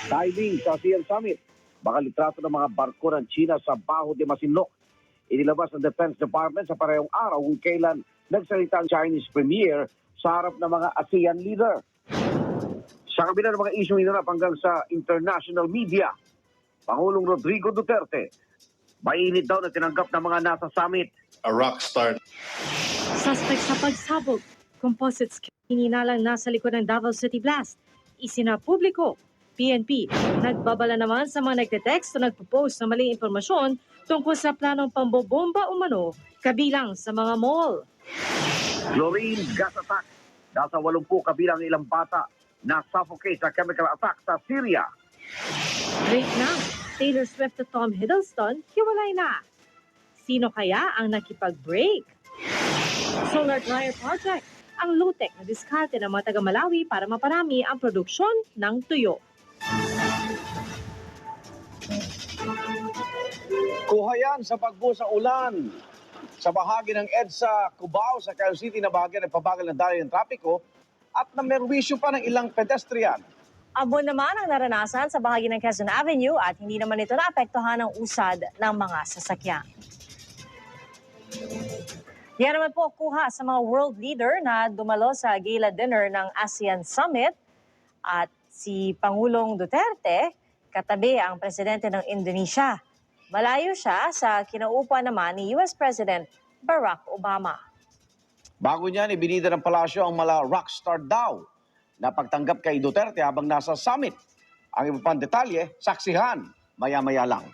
Diving sa ASEAN Summit. Baka litrato ng mga barko ng China sa Baho de Masinloc. Inilabas ng Defense Department sa parehong araw kung kailan nagsalita ang Chinese Premier sa harap ng mga ASEAN leader. Sa kabila ng mga isyong hinarap hanggang sa international media, Pangulong Rodrigo Duterte, mainit daw na tinanggap ng mga nasa summit. A rock star. Suspect sa pagsabog. Composites hininalang nasa likod ng Davao City Blast. Isinapubliko. PNP, nagbabala naman sa mga nagte-text o nagpo-post ng maling impormasyon tungkol sa planong pambobomba umano kabilang sa mga mall. Chlorine gas attack. Nasa 80 kabilang ilang bata na suffocate sa chemical attack sa Syria. Break na. Taylor Swift at Tom Hiddleston, hiwalay na. Sino kaya ang nakipag-break? Solar Dryer Project, ang low-tech na diskarte ng mga taga-Malawi para maparami ang produksyon ng tuyo. Kuha yan sa pagbuhos ng ulan. Sa bahagi ng EDSA, Cubao, sa Quezon City na bahagi ng pabagal ng daloy ng trapiko at namerwisyo pa ng ilang pedestrian. Abo naman ang naranasan sa bahagi ng Quezon Avenue at hindi naman ito naapektuhan ng usad ng mga sasakyan. Yan naman po kuha sa mga world leader na dumalo sa gala dinner ng ASEAN Summit at si Pangulong Duterte, katabi ang presidente ng Indonesia. Malayo siya sa kinauupuan naman ni US President Barack Obama. Bago niyan, ibinida ng palasyo ang mala rockstar daw na pagtanggap kay Duterte habang nasa summit. Ang iba pang detalye, saksihan, maya-maya lang.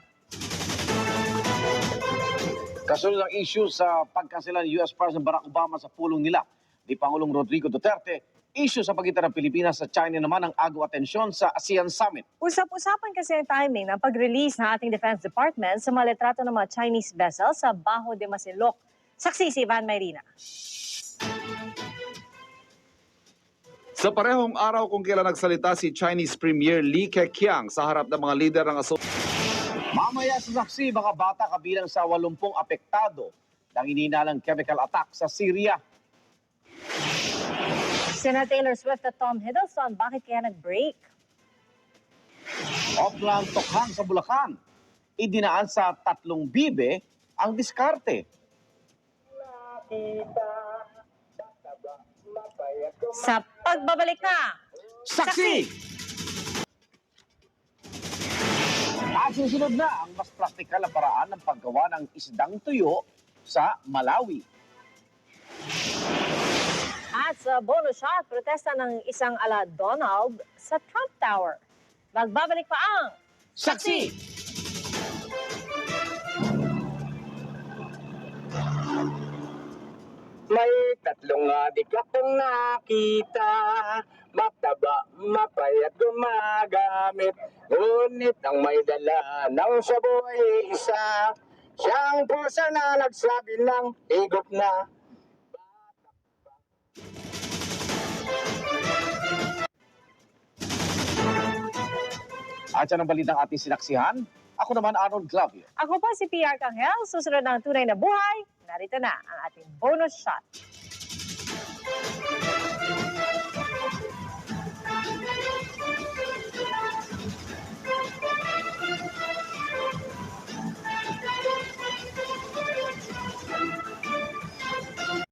Kasunod ang issue sa pagkansela ni US President Barack Obama sa pulong nila ni Pangulong Rodrigo Duterte, issue sa pagitan ng Pilipinas at China naman ang agaw atensyon sa ASEAN Summit. Usap-usapan kasi ang timing ng pag-release ng ating Defense Department sa mga litrato ng mga Chinese vessels sa Baho de Masinloc. Saksi si Van Mayrina. Sa parehong araw kung kailan nagsalita si Chinese Premier Li Keqiang sa harap ng mga lider ng Mamaya sa saksi, mga bata kabilang sa 80 apektado ng ininalang chemical attack sa Syria. Sina Taylor Swift at Tom Hiddleston, bakit kaya nag-break? Oplang Tokhang sa Bulacan, idinaan sa 3 bibe ang diskarte. Sa pagbabalik na, Saksi! At susunod na ang mas praktikal na paraan ng paggawa ng isdang tuyo sa Malawi. At sa bonus shot, protesta ng isang ala Donald sa Trump Tower. Magbabalik pa ang Saksi! May 3 adik akong nakita, mataba, mapayat, gumagamit. Ngunit ang may dala ng saboy isa, siyang pusa na nagsabi ng higop na. At yan ang balitang ating sinaksihan. Ako naman, Arnold Glavio. Ako po si PR Kanghel. Susunod ng tunay na buhay. Narito na ang ating bonus shot.